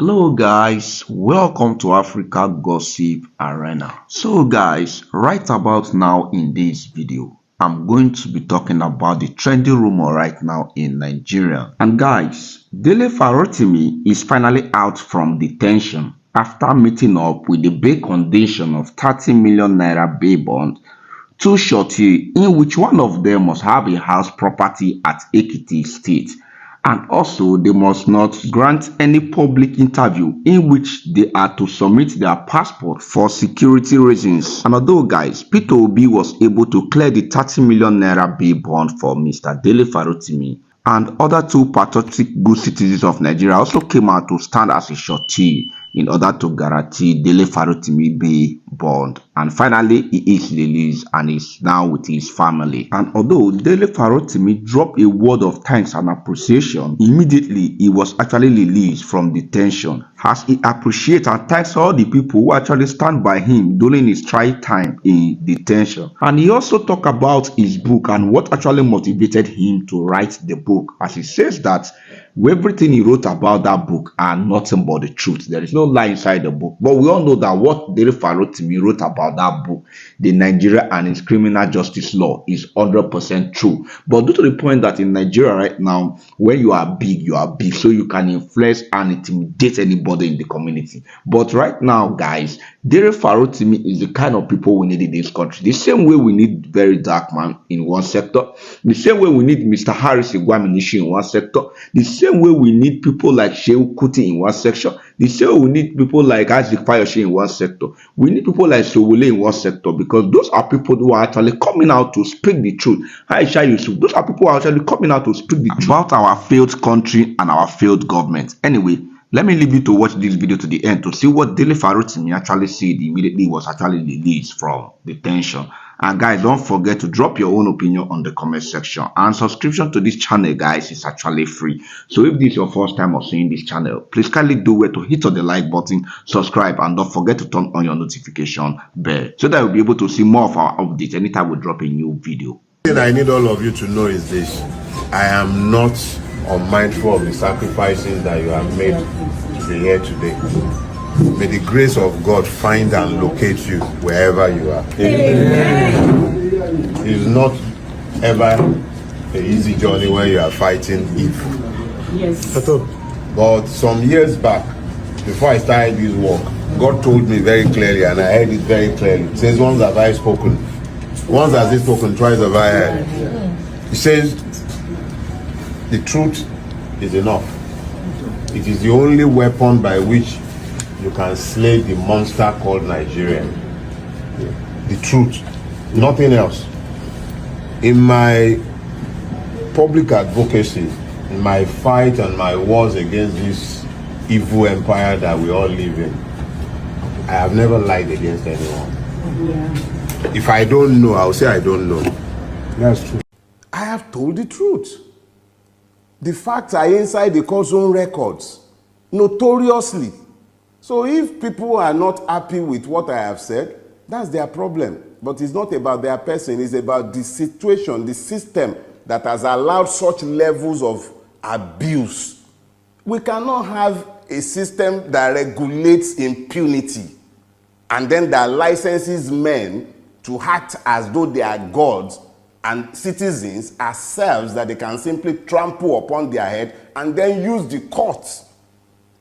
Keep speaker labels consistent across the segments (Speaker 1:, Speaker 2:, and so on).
Speaker 1: Hello guys, welcome to Africa Gossip Arena. So guys, right about now in this video, I'm going to be talking about the trending rumor right now in Nigeria. And guys, Dele Farotimi is finally out from detention after meeting up with the bail condition of 30 million naira bail bond, two shorty in which one of them must have a house property at Ekiti State, and also they must not grant any public interview in which they are to submit their passport for security reasons. And although guys, Peter Obi was able to clear the 30 million naira bail bond for Mr. Dele Farotimi, and other two patriotic good citizens of Nigeria also came out to stand as a surety in order to guarantee Dele Farotimi bail bond. And finally, he is released and is now with his family. And although Dele Farotimi dropped a word of thanks and appreciation, immediately he was actually released from detention, as he appreciates and thanks all the people who actually stand by him during his trying time in detention. And he also talked about his book and what actually motivated him to write the book, as he says that everything he wrote about that book are nothing but the truth. There is no lie inside the book. But we all know that what Dele Farotimi wrote about that book, the Nigeria and its criminal justice law, is 100% true. But due to the point that in Nigeria right now, when you are big, so you can influence and intimidate anybody in the community. But right now, guys, Dele Farotimi is the kind of people we need in this country. The same way we need very dark man in one sector, the same way we need Mr. Harris Igwaminishi in one sector, the same way we need people like Shehu Kuti in one section, the same way we need people like Isaac Fayoshe in one sector, we need people like Sowole in one sector, because those are people who are actually coming out to speak the truth. Aisha Yusuf, those are people who are actually coming out to speak the truth about our failed country and our failed government. Anyway, let me leave you to watch this video to the end to see what Dele Farotimi actually said immediately he was actually released from detention. And guys, don't forget to drop your own opinion on the comment section. And subscription to this channel, guys, is actually free. So if this is your first time of seeing this channel, please kindly do it to hit on the like button, subscribe, and don't forget to turn on your notification bell so that you'll be able to see more of our updates anytime we drop a new video.
Speaker 2: The thing I need all of you to know is this: I am not unmindful of the sacrifices that you have made to be here today. May the grace of God find and locate you wherever you are. Amen. It is not ever an easy journey when you are fighting evil.
Speaker 3: Yes.
Speaker 2: But some years back, before I started this work, God told me very clearly, and I heard it very clearly. He says, once have I spoken, once has he spoken, twice have I heard. He says, the truth is enough. It is the only weapon by which you can slay the monster called Nigeria. The truth, nothing else. In my public advocacy, in my fight and my wars against this evil empire that we all live in, I have never lied against anyone. Yeah. If I don't know, I'll say I don't know. That's true. I have told the truth. The facts are inside the court's own records, notoriously. So if people are not happy with what I have said, that's their problem. But it's not about their person, it's about the situation, the system that has allowed such levels of abuse. We cannot have a system that regulates impunity and then that licenses men to act as though they are gods and citizens as serfs that they can simply trample upon their head and then use the courts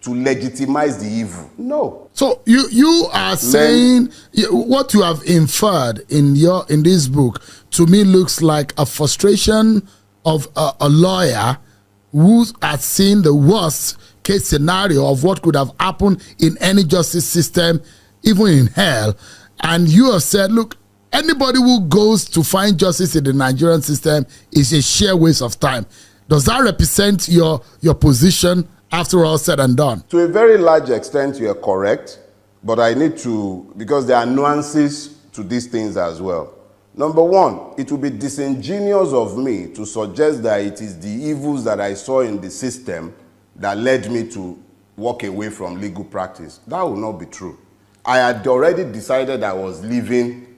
Speaker 2: to legitimize the evil. No.
Speaker 4: So you are saying what you have inferred in this book to me looks like a frustration of a lawyer who has seen the worst case scenario of what could have happened in any justice system, even in hell, and you have said, look, anybody who goes to find justice in the Nigerian system is a sheer waste of time. Does that represent your position after all said and done?
Speaker 2: To a very large extent, you are correct, but I need to, because there are nuances to these things as well. Number one, it would be disingenuous of me to suggest that it is the evils that I saw in the system that led me to walk away from legal practice. That would not be true. I had already decided I was leaving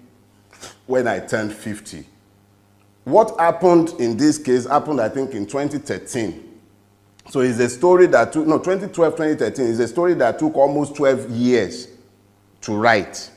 Speaker 2: when I turned 50. What happened in this case happened, I think, in 2013. So it's a story that took, no, 2012, 2013 is a story that took almost 12 years to write.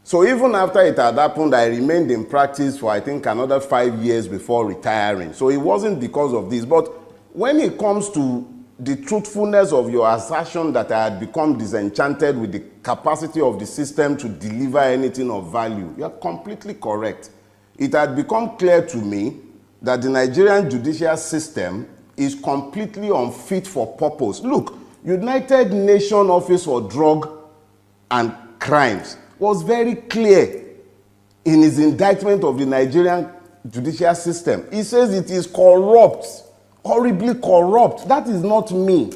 Speaker 2: So even after it had happened, I remained in practice for, I think, another 5 years before retiring. So it wasn't because of this. But when it comes to the truthfulness of your assertion that I had become disenchanted with the capacity of the system to deliver anything of value, you are completely correct. It had become clear to me that the Nigerian judicial system is completely unfit for purpose. Look, United Nations Office for Drug and Crimes was very clear in his indictment of the Nigerian judicial system. He says it is corrupt, horribly corrupt. That is not me.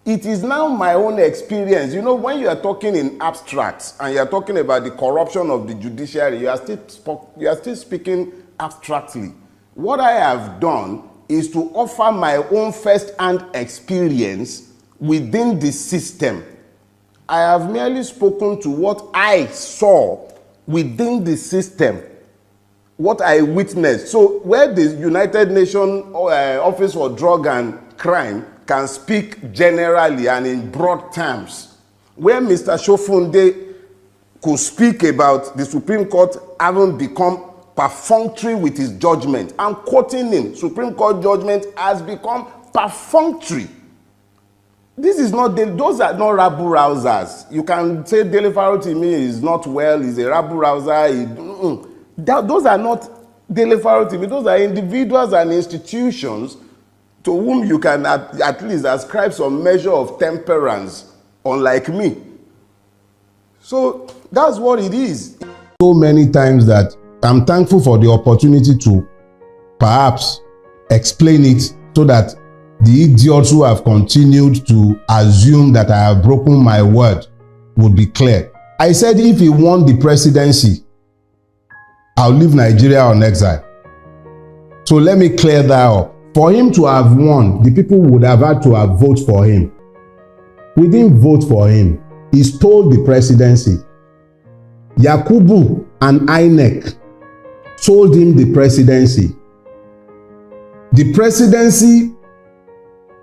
Speaker 2: It is now my own experience. You know, when you are talking in abstracts and you are talking about the corruption of the judiciary, you are still speaking abstractly. What I have done is to offer my own first-hand experience within the system. I have merely spoken to what I saw within the system, what I witnessed. So where the United Nations Office for Drug and Crime can speak generally and in broad terms, where Mr. Shofunde could speak about the Supreme Court having become perfunctory with his judgment. I'm quoting him. Supreme Court judgment has become perfunctory. This is not, those are not rabble rousers. You can say Dele Farotimi is not well, he's a rabble rouser. Those are not Dele Farotimi. Those are individuals and institutions to whom you can at least ascribe some measure of temperance, unlike me. So that's what it is. So many times that I'm thankful for the opportunity to perhaps explain it so that the idiots who have continued to assume that I have broken my word would be clear. I said if he won the presidency, I'll leave Nigeria on exile. So let me clear that up. For him to have won, the people would have had to have voted for him. We didn't vote for him. He stole the presidency. Yakubu and INEC sold him the presidency. The presidency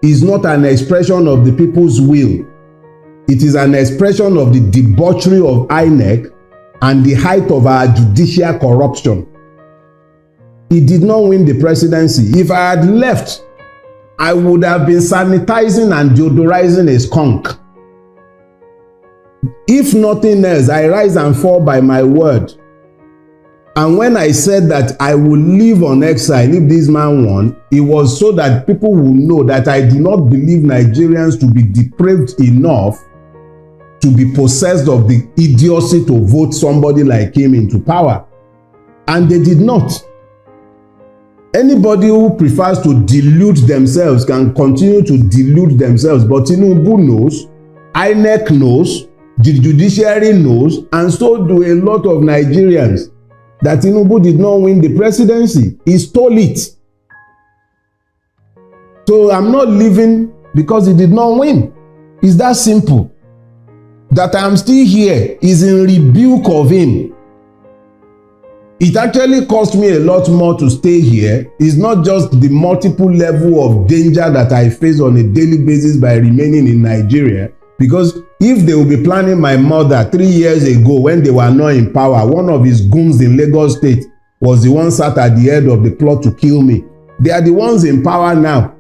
Speaker 2: is not an expression of the people's will. It is an expression of the debauchery of INEC and the height of our judicial corruption. He did not win the presidency. If I had left, I would have been sanitizing and deodorizing a skunk. If nothing else, I rise and fall by my word. And when I said that I would live on exile if this man won, it was so that people will know that I do not believe Nigerians to be depraved enough to be possessed of the idiocy to vote somebody like him into power. And they did not. Anybody who prefers to delude themselves can continue to delude themselves, but Tinubu knows, INEC knows, the judiciary knows, and so do a lot of Nigerians, that Tinubu did not win the presidency. He stole it. So I'm not leaving because he did not win. It's that simple. That I'm still here is in rebuke of him. It actually cost me a lot more to stay here. It's not just the multiple level of danger that I face on a daily basis by remaining in Nigeria. Because if they will be planning my murder 3 years ago when they were not in power, one of his goons in Lagos State was the one sat at the head of the plot to kill me. They are the ones in power now.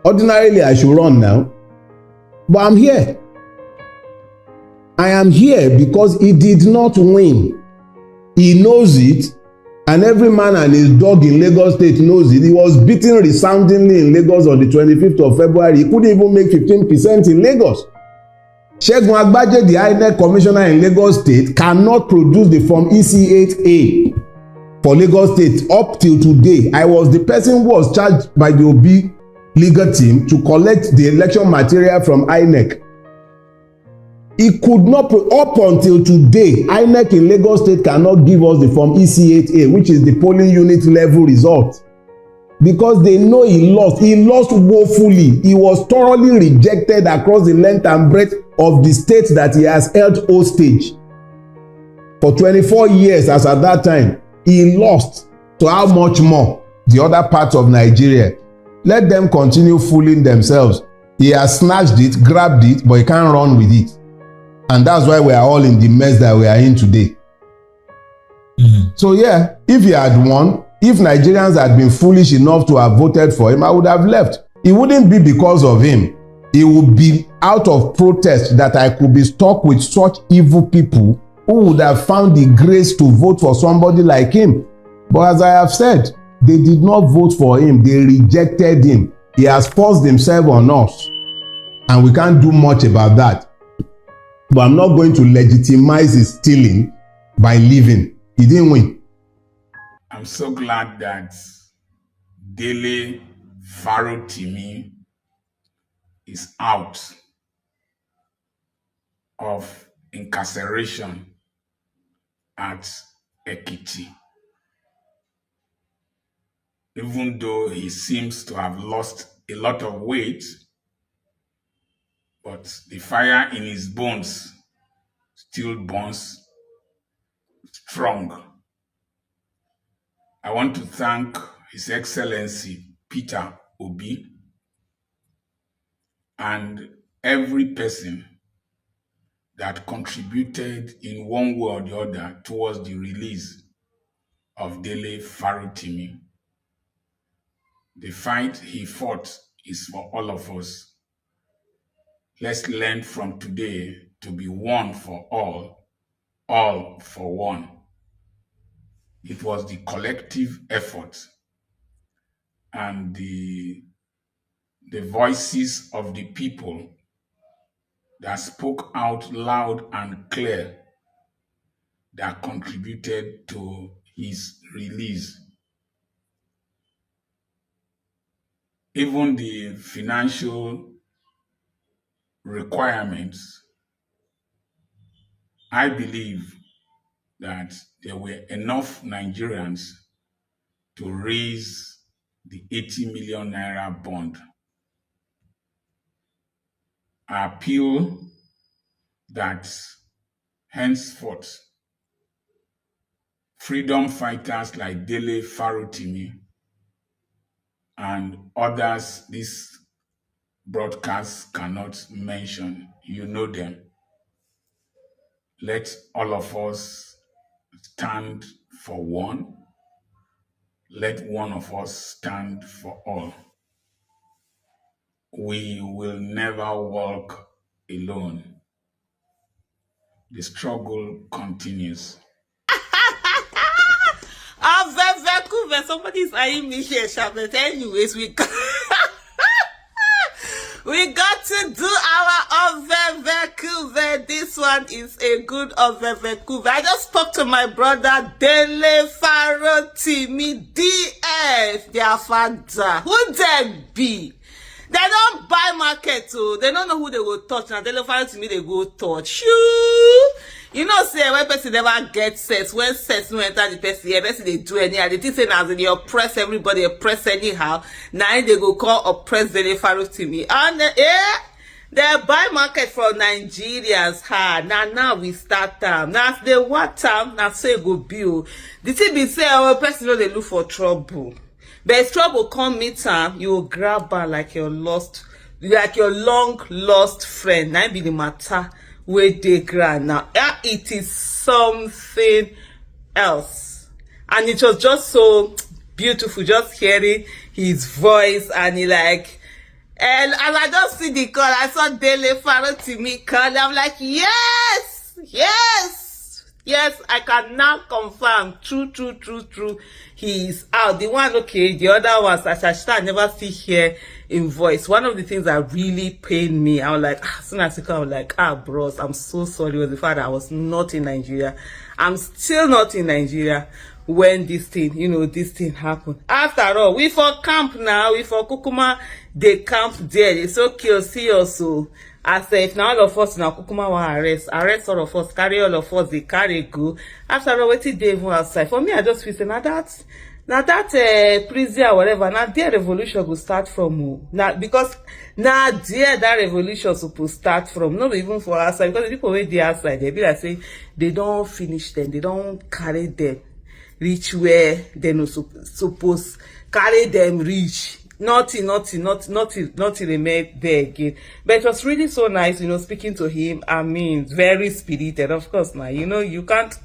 Speaker 2: Ordinarily, I should run now. But I'm here. I am here because he did not win. He knows it. And every man and his dog in Lagos State knows it. He was beaten resoundingly in Lagos on the 25th of February. He couldn't even make 15% in Lagos. Segun Agbaje, the INEC commissioner in Lagos State, cannot produce the form EC8A for Lagos State up till today. I was the person who was charged by the Obi legal team to collect the election material from INEC. He could not, up until today, INEC in Lagos State cannot give us the form EC8A, which is the polling unit level result. Because they know he lost. He lost woefully. He was thoroughly rejected across the length and breadth of the state that he has held hostage. For 24 years as at that time, he lost. So how much more the other parts of Nigeria? Let them continue fooling themselves. He has snatched it, grabbed it, but he can't run with it. And that's why we are all in the mess that we are in today. So yeah, if he had won, if Nigerians had been foolish enough to have voted for him, I would have left. It wouldn't be because of him. It would be out of protest that I could be stuck with such evil people who would have found the grace to vote for somebody like him. But as I have said, they did not vote for him. They rejected him. He has forced himself on us. And we can't do much about that. But I'm not going to legitimize his stealing by leaving. He didn't win.
Speaker 3: I'm so glad that Dele Farotimi is out of incarceration at Ekiti. Even though he seems to have lost a lot of weight, but the fire in his bones still burns strong. I want to thank His Excellency Peter Obi and every person that contributed in one way or the other towards the release of Dele Farotimi. The fight he fought is for all of us. Let's learn from today to be one for all for one. It was the collective effort and the voices of the people that spoke out loud and clear that contributed to his release. Even the financial requirements, I believe that there were enough Nigerians to raise the 80 million naira bond. I appeal that henceforth, freedom fighters like Dele Farotimi and others this broadcast cannot mention, you know them. Let all of us stand for one. Let one of us stand for all. We will never walk alone. The struggle continues.
Speaker 5: Somebody's eyeing me here, but anyways, we got to do our Ovevekuve. This one is a good Ovevekuve. I just spoke to my brother Dele Farotimi, DF, their father. Who they be? They don't buy market, so they don't know who they will touch. Now Dele Farotimi they go touch. Shoo! You know, say when person never get sex, when sex no enter the person, the person they do anyhow. They think say as they oppress everybody, oppress anyhow. Now they go call oppress Dele Farotimi. And they buy market for Nigerians. Now we start time. Now they what time? Now say go bill. The thing be say our person know they look for trouble. But if trouble come meet am, you will grab her like your long lost friend. Now be the matter where they grab now. It is something else. And it was just so beautiful just hearing his voice, and he like, and as I just see the call, I saw Dele Farotimi call. I'm like, yes, I can now confirm. True. He is out. The one, okay, the other ones, I never see here in voice. One of the things that really pained me, I was like, as soon as he called, I was like, bros, I'm so sorry. It was the fact that I was not in Nigeria. I'm still not in Nigeria when this thing happened. After all, we for camp now, we for Kukuma, they camp there. It's okay, see us. So I say, if now all of us now Kukuma will arrest all of us, carry all of us, they carry go. After all, waiting they even outside. For me, I just feel say, now that prison or whatever, now their revolution will start from now, because now that revolution supposed start from, not even for outside, because the people where they outside, they be like say they don't finish them, they don't carry them reach where they no suppose carry them reach. nothing remained there again. But it was really so nice, speaking to him. I mean, very spirited, of course. Now, you can't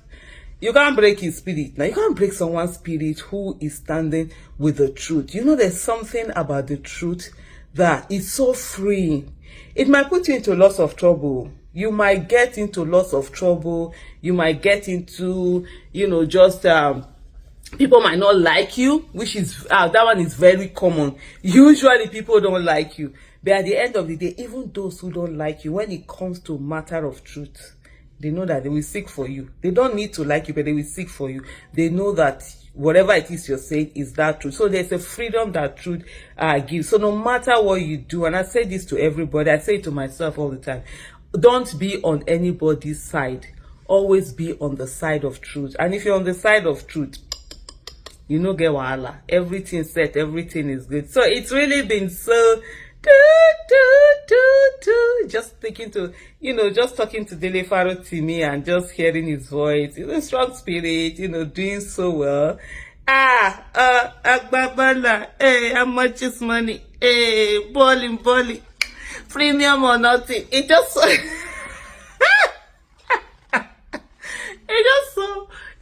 Speaker 5: break his spirit. Now, you can't break someone's spirit who is standing with the truth. There's something about the truth that is so freeing. It might put you into lots of trouble. You might get into lots of trouble. You might get into, just people might not like you, which is that one is very common. Usually people don't like you, but at the end of the day, even those who don't like you, when it comes to matter of truth, they know that they will seek for you. They don't need to like you, but they will seek for you. They know that whatever it is you're saying is that truth. So there's a freedom that truth gives. So no matter what you do, and I say this to everybody, I say it to myself all the time, don't be on anybody's side. Always be on the side of truth. And if you're on the side of truth, get wahala. Everything set, everything is good. So it's really been so just thinking to, just talking to Dele Farotimi and just hearing his voice. He's a strong spirit, doing so well. Babalola, hey, how much is money? Hey, balling, premium or nothing. It just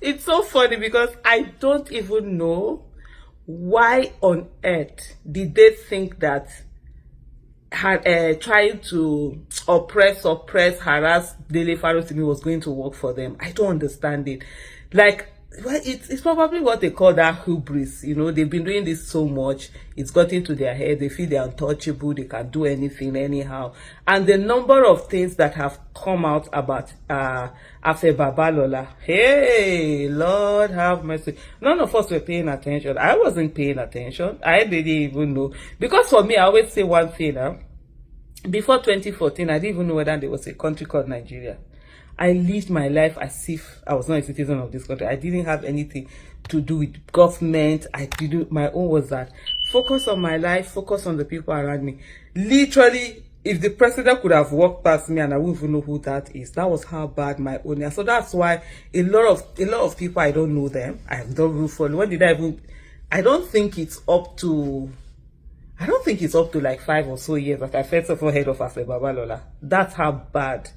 Speaker 5: it's so funny because I don't even know why on earth did they think that trying to oppress, harass Dele Farotimi was going to work for them. I don't understand it. Like, well, it's probably what they call that hubris. They've been doing this so much, it's got into their head. They feel they're untouchable, they can do anything anyhow. And the number of things that have come out about AfE Babalola, hey, Lord have mercy. None of us were paying attention. I wasn't paying attention. I didn't even know. Because for me, I always say one thing. Before 2014, I didn't even know whether there was a country called Nigeria. I lived my life as if I was not a citizen of this country. I didn't have anything to do with government. My own was that focus on my life, focus on the people around me. Literally, if the president could have walked past me and I wouldn't even know who that is, that was how bad my own is. So that's why a lot of people, I don't know them. I have not even followed. I don't think it's up to like 5 or so years that I first of all heard of AfE Babalola. That's how bad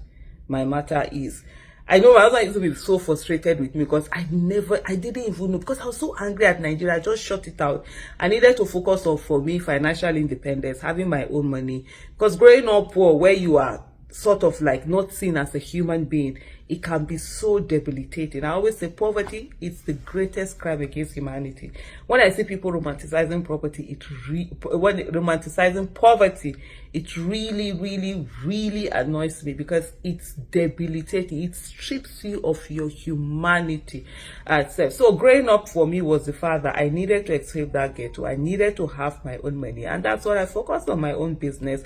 Speaker 5: my matter is. I know my husband used to be so frustrated with me because I didn't even know, because I was so angry at Nigeria. I just shut it out. I needed to focus on, for me, financial independence, having my own money. Because growing up poor, where you are sort of like not seen as a human being, it can be so debilitating. I always say poverty is the greatest crime against humanity. When I see people romanticizing romanticizing poverty, it really, really, really annoys me because it's debilitating. It strips you of your humanity itself. So growing up for me was the fact that I needed to escape that ghetto. I needed to have my own money, and that's why I focused on my own business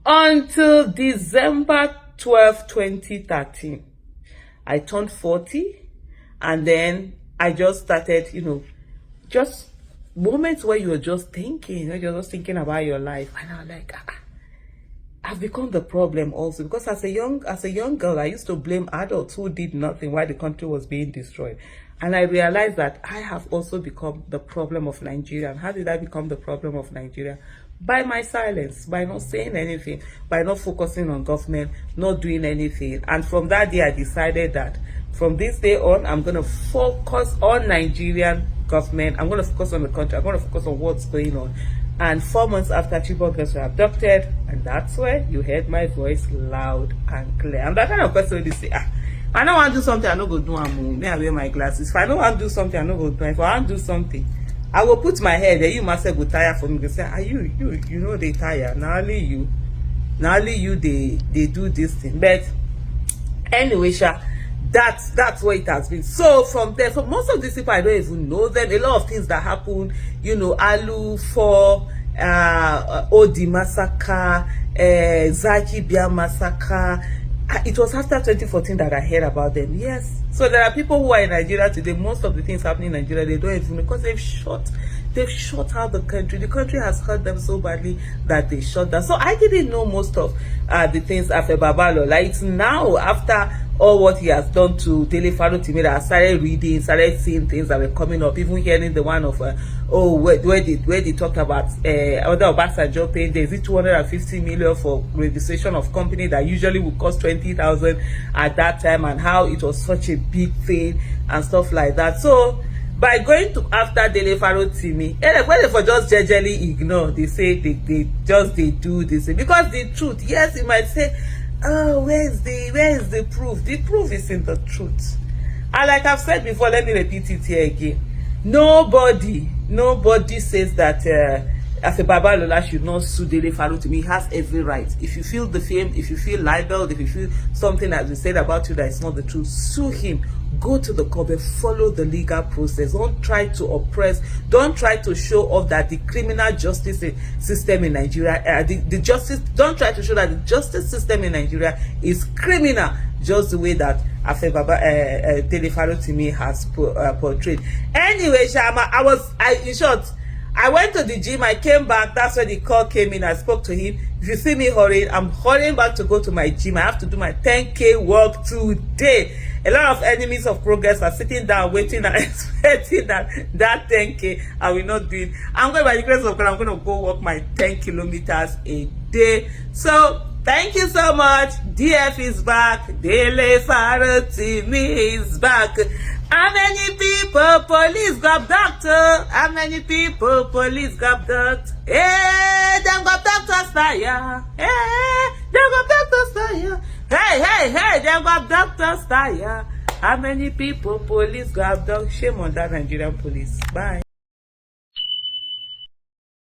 Speaker 5: until December 12, 2013. I turned 40, and then I just started, just moments where you're just thinking, you're just thinking about your life, and I'm like, I've become the problem also, because as a young girl, I used to blame adults who did nothing while the country was being destroyed, and I realized that I have also become the problem of Nigeria. And how did I become the problem of Nigeria? By my silence, by not saying anything, by not focusing on government, not doing anything. And from that day, I decided that from this day on, I'm going to focus on Nigerian government. I'm going to focus on the country. I'm going to focus on what's going on. And 4 months after Chibok girls were abducted, and that's where you heard my voice loud and clear. I'm that kind of person who say, if I don't want to do something, I don't go do it. May I wear my glasses. If I don't want to do something, I don't go do it. If I want to do something, I will put my head there. You must say go tire for me. They say, you know they tire. Now only you they do this thing. But anyway, that's what it has been. So from there, for most of these people, I don't even know them. A lot of things that happen, Alu for Odi massacre, Zaki Bia massacre. It was after 2014 that I heard about them. Yes. So there are people who are in Nigeria today. Most of the things happening in Nigeria, they don't even know, because they've shut they've shut out the country. The country has hurt them so badly that they shut down. So I didn't know most of the things after Babalola. It's now after all what he has done to Dele Farotimi that I started reading, started seeing things that were coming up, even hearing the one of where they talked about other Obasanjo paying, is it 250 million for registration of company that usually would cost 20,000 at that time, and how it was such a big thing and stuff like that. So by going to after Dele Farotimi, when they for just jejely ignore, they say they do this, because the truth, yes, you might say, oh, where is the proof? The proof is in the truth. And like I've said before, let me repeat it here again. Nobody says that AfE Babalola should not sue Dele Farotimi. He has every right. If you feel defamed, if you feel libeled, if you feel something has been said about you that is not the truth, sue him. Go to the court, follow the legal process. Don't try to oppress. Don't try to show off that the criminal justice system in Nigeria, don't try to show that the justice system in Nigeria is criminal, just the way that AfE Dele Farotimi has portrayed. Anyway, Shama, in short, I went to the gym, I came back, that's when the call came in, I spoke to him. If you see me hurrying, I'm hurrying back to go to my gym. I have to do my 10K walk today. A lot of enemies of progress are sitting down, waiting and expecting that 10K I will not do it. I'm going, by the grace of God, I'm going to go walk my 10 kilometers a day. So, thank you so much. DF is back. Dele Farotimi is back. How many people police got doctor? How many people police got doctor? Hey, them got doctors fire. Hey, them got doctors fire. Hey, them got doctors fire. How many people police got doctor? Shame on that Nigerian police. Bye.